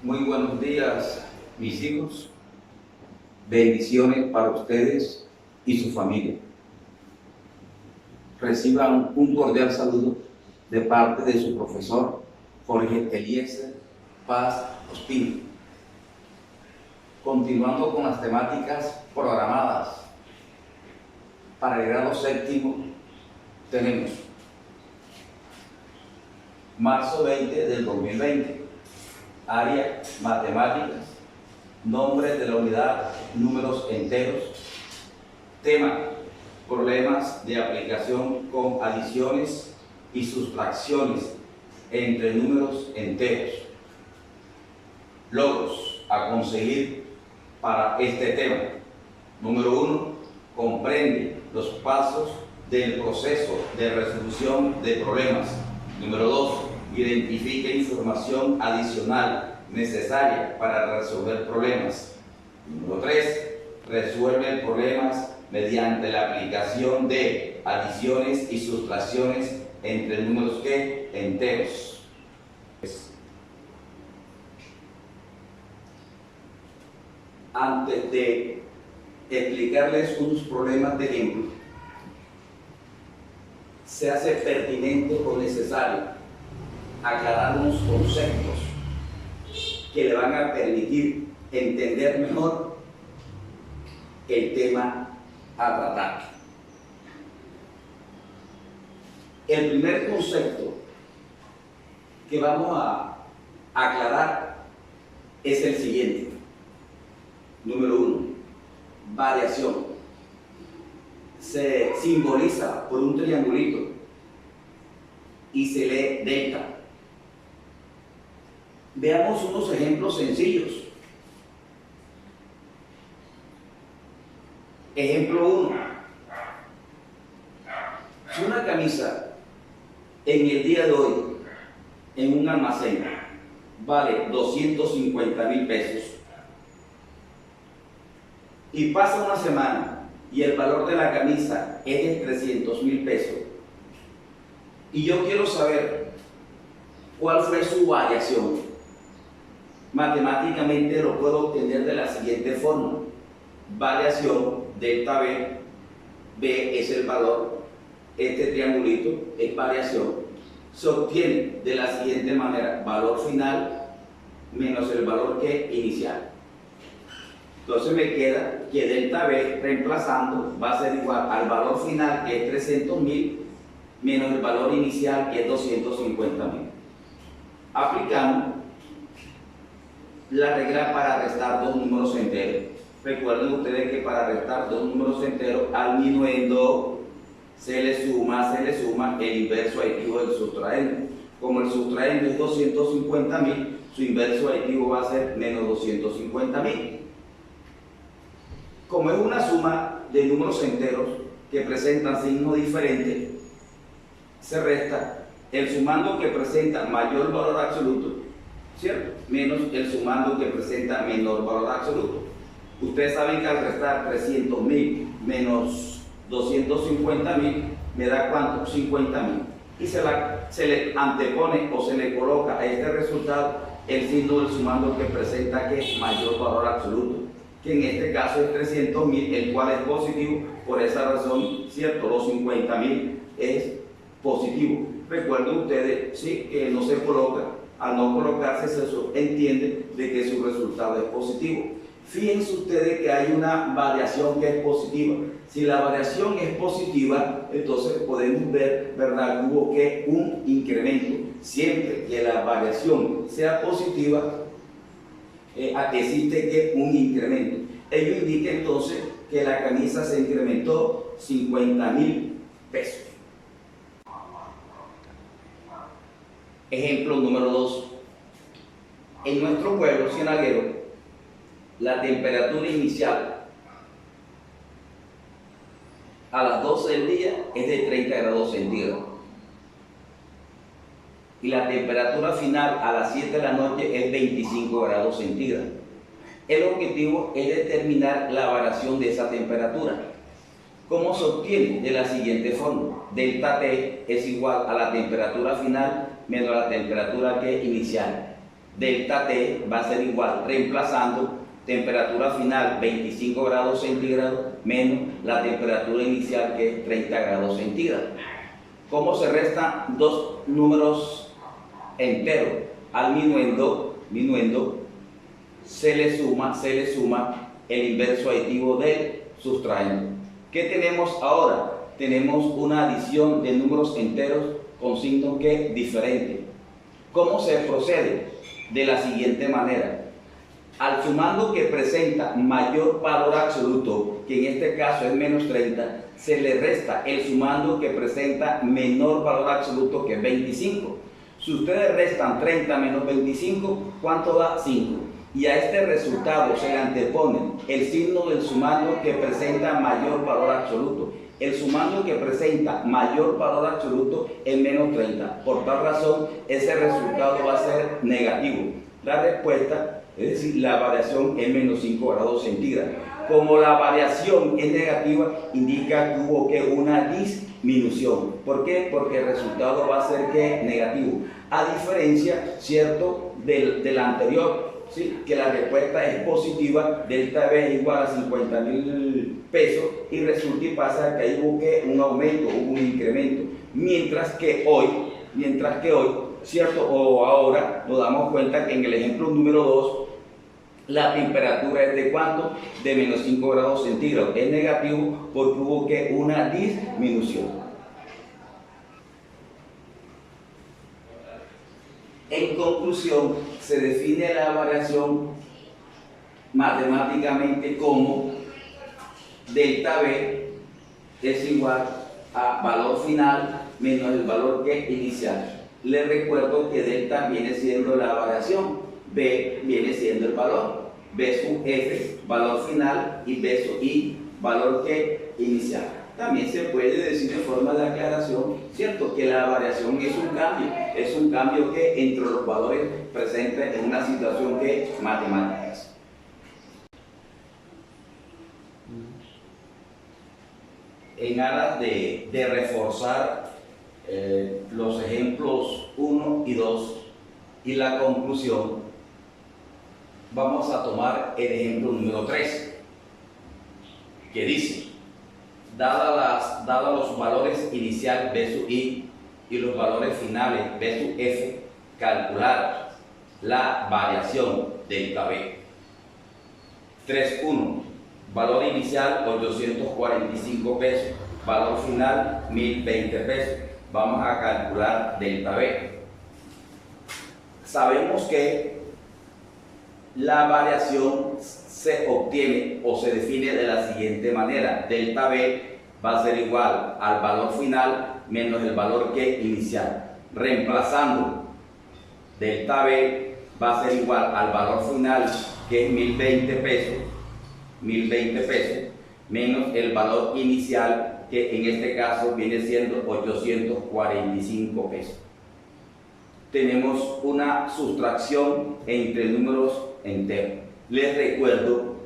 Muy buenos días, mis hijos. Bendiciones para ustedes y su familia. Reciban un cordial saludo de parte de su profesor Jorge Eliezer Paz Ospina. Continuando con las temáticas programadas para el grado séptimo, tenemos marzo 20 del 2020, área matemáticas, nombre de la unidad, números enteros, tema, problemas de aplicación con adiciones y sustracciones entre números enteros, logros a conseguir para este tema. Número 1, comprende los pasos del proceso de resolución de problemas. Número 2, identifica información adicional necesaria para resolver problemas. Número 3, resuelve problemas mediante la aplicación de adiciones y sustracciones entre números enteros. Antes de explicarles unos problemas de ejemplo, se hace pertinente o necesario aclarar unos conceptos que le van a permitir entender mejor el tema a tratar. El primer concepto que vamos a aclarar es el siguiente. Número 1, variación. Se simboliza por un triangulito y se lee delta. Veamos unos ejemplos sencillos. Ejemplo 1. Si una camisa en el día de hoy en un almacén vale 250,000 pesos y pasa una semana y el valor de la camisa es de 300,000 pesos y yo quiero saber cuál fue su variación, matemáticamente lo puedo obtener de la siguiente forma. Variación delta B, B es el valor, este triangulito es variación, se obtiene de la siguiente manera: valor final menos el valor inicial. Entonces me queda que delta B reemplazando va a ser igual al valor final, que es 300,000, menos el valor inicial, que es 250,000. Aplicamos la regla para restar dos números enteros. Recuerden ustedes que para restar dos números enteros al minuendo se le suma el inverso aditivo del sustraendo. Como el sustraendo es 250,000, su inverso aditivo va a ser menos 250,000. Como es una suma de números enteros que presentan signos diferentes, se resta el sumando que presenta mayor valor absoluto, ¿cierto?, menos el sumando que presenta menor valor absoluto. Ustedes saben que al restar 300,000 menos 250,000 me da ¿cuánto? 50,000. Y se le antepone o se le coloca a este resultado el signo del sumando que presenta mayor valor absoluto, que en este caso es 300,000, el cual es positivo. Por esa razón, ¿cierto?, los 50,000 es positivo. Recuerden ustedes, sí, que no se coloca, al no colocarse se entiende de que su resultado es positivo. Fíjense ustedes que hay una variación que es positiva. Si la variación es positiva, entonces podemos ver, ¿verdad?, que hubo un incremento. Siempre que la variación sea positiva, existe un incremento. Ello indica entonces que la camisa se incrementó 50,000 pesos. Ejemplo número 2. En nuestro pueblo cienaguero, la temperatura inicial a las 12 del día es de 30 grados centígrados y la temperatura final a las 7 de la noche es 25 grados centígrados. El objetivo es determinar la variación de esa temperatura. ¿Cómo se obtiene? De la siguiente forma: delta T es igual a la temperatura final menos la temperatura inicial. delta T va a ser igual, reemplazando temperatura final 25 grados centígrados menos la temperatura inicial que es 30 grados centígrados. ¿Cómo se restan dos números enteros? Al minuendo se le suma el inverso aditivo del sustraendo. ¿Qué tenemos ahora? Tenemos una adición de números enteros con signos que diferentes. ¿Cómo se procede? De la siguiente manera. Al sumando que presenta mayor valor absoluto, que en este caso es menos 30, se le resta el sumando que presenta menor valor absoluto, que es 25. Si ustedes restan 30 menos 25, ¿cuánto da? 5. Y a este resultado se le antepone el signo del sumando que presenta mayor valor absoluto. El sumando que presenta mayor valor absoluto es menos 30. Por tal razón, ese resultado va a ser negativo. La respuesta, es decir, la variación es menos 5 grados centígrados. Como la variación es negativa, indica que hubo una disminución. ¿Por qué? Porque el resultado va a ser negativo. A diferencia, ¿cierto?, del anterior, ¿sí?, que la respuesta es positiva, delta B es igual a 50.000 pesos, y resulta y pasa que ahí hubo un aumento, hubo un incremento. Mientras que hoy, ¿cierto?, o ahora nos damos cuenta que en el ejemplo número 2, la temperatura es de ¿cuánto? De menos 5 grados centígrados. Es negativo porque hubo una disminución. En conclusión, se define la variación matemáticamente como delta B es igual a valor final menos el valor que inicial. Les recuerdo que delta viene siendo la variación, B viene siendo el valor, B sub F, valor final, y B sub I, valor que inicial. También se puede decir en forma de aclaración, ¿cierto?, que la variación es un cambio que entre los valores presentes en una situación matemáticas. En aras de reforzar los ejemplos 1 y 2 y la conclusión, vamos a tomar el ejemplo número 3, que dice: dados los valores iniciales B sub I y los valores finales B sub F, calcular la variación delta B. 3.1. Valor inicial 845 pesos, valor final 1020 pesos. Vamos a calcular delta B. Sabemos que la variación se obtiene o se define de la siguiente manera: delta B va a ser igual al valor final menos el valor que inicial. Reemplazando, delta B va a ser igual al valor final, que es 1020 pesos, menos el valor inicial, que en este caso viene siendo 845 pesos. Tenemos una sustracción entre números enteros. Les recuerdo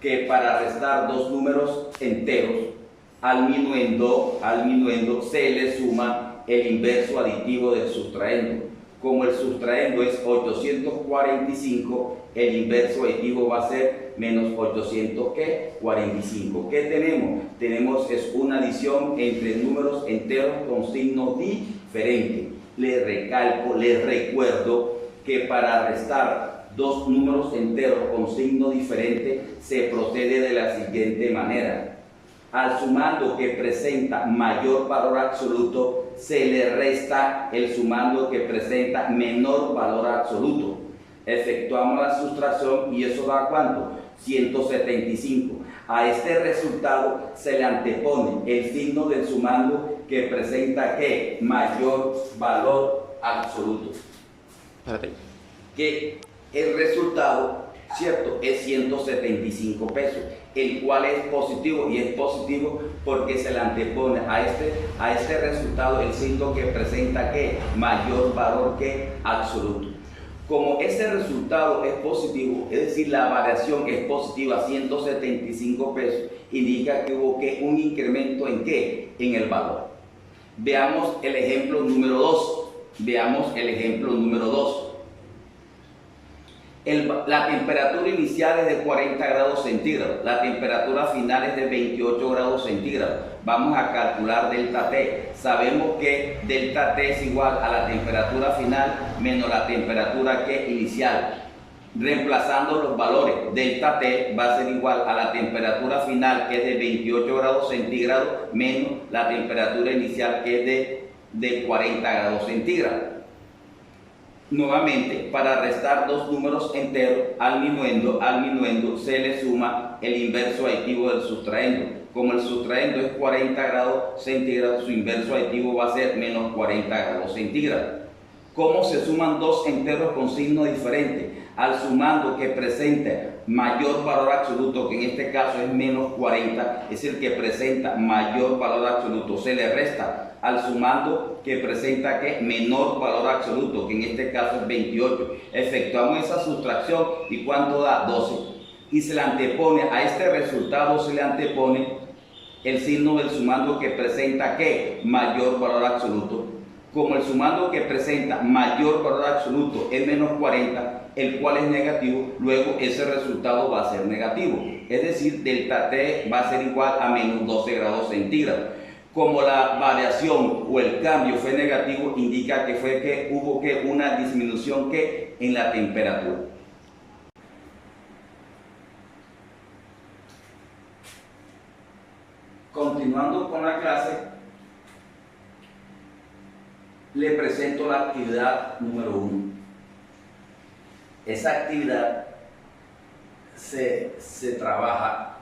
que para restar dos números enteros, al minuendo se le suma el inverso aditivo del sustraendo. Como el sustraendo es 845, el inverso aditivo va a ser menos 845. ¿Qué tenemos? Tenemos una adición entre números enteros con signo diferente. Les recuerdo que para restar dos números enteros con signo diferente se procede de la siguiente manera: al sumando que presenta mayor valor absoluto se le resta el sumando que presenta menor valor absoluto. Efectuamos la sustracción y eso da ¿cuánto? 175. A este resultado se le antepone el signo del sumando que presenta ¿qué? Mayor valor absoluto. Espérate. Que el resultado, ¿cierto?, es 175 pesos, el cual es positivo, y es positivo porque se le antepone a este resultado el signo que presenta ¿qué? Mayor valor que absoluto. Como ese resultado es positivo, es decir, la variación es positiva, 175 pesos, indica que hubo un incremento en ¿qué? En el valor. Veamos el ejemplo número 2. La temperatura inicial es de 40 grados centígrados, la temperatura final es de 28 grados centígrados. Vamos a calcular delta T. Sabemos que delta T es igual a la temperatura final menos la temperatura inicial. Reemplazando los valores, delta T va a ser igual a la temperatura final, que es de 28 grados centígrados, menos la temperatura inicial, que es de 40 grados centígrados. Nuevamente, para restar dos números enteros al minuendo se le suma el inverso aditivo del sustraendo. Como el sustraendo es 40 grados centígrados, su inverso aditivo va a ser menos 40 grados centígrados. ¿Cómo se suman dos enteros con signo diferente? Al sumando que presenta mayor valor absoluto, que en este caso es menos 40, es el que presenta mayor valor absoluto, se le resta al sumando que presenta menor valor absoluto, que en este caso es 28. Efectuamos esa sustracción y ¿cuánto da? 12. Y se le antepone a este resultado, se le antepone el signo del sumando que presenta mayor valor absoluto. Como el sumando que presenta mayor valor absoluto es menos 40, el cual es negativo, luego ese resultado va a ser negativo. Es decir, delta T va a ser igual a menos 12 grados centígrados. Como la variación o el cambio fue negativo, indica que hubo una disminución en la temperatura. Continuando con la clase, le presento la actividad número 1. Esa actividad se trabaja,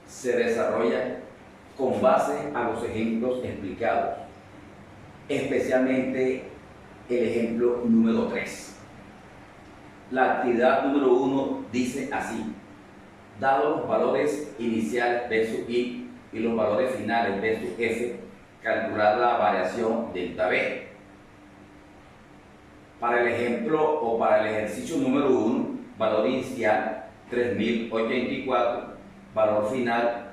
se desarrolla con base a los ejemplos explicados, especialmente el ejemplo número 3. La actividad número 1 dice así: dado los valores iniciales de sub i y los valores finales de sub f, calcular la variación delta b. Para el ejemplo o para el ejercicio número 1, valor inicial 3.084, valor final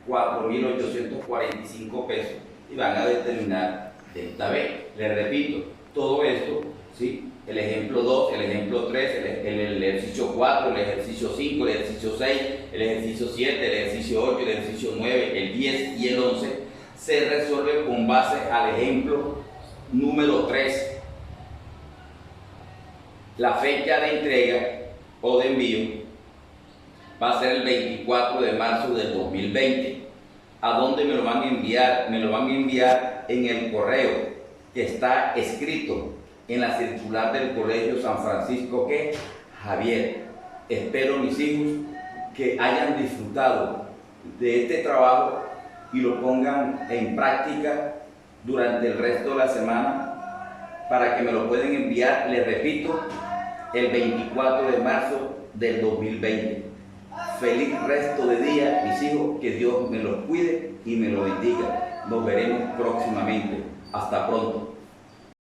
4.845 pesos, y van a determinar delta b. Les repito, todo esto, ¿sí? El ejemplo 2, el ejemplo 3, el ejercicio 4, el ejercicio 5, el ejercicio 6, el ejercicio 7, el ejercicio 8, el ejercicio 9, el 10 y el 11, se resuelve con base al ejemplo número 3. La fecha de entrega o de envío va a ser el 24 de marzo del 2020. ¿A dónde me lo van a enviar? Me lo van a enviar en el correo que está escrito en la circular del Colegio San Francisco Javier. Espero, mis hijos, que hayan disfrutado de este trabajo y lo pongan en práctica durante el resto de la semana para que me lo puedan enviar, les repito, el 24 de marzo del 2020. Feliz resto de día, mis hijos, que Dios me los cuide y me los bendiga. Nos veremos próximamente. Hasta pronto.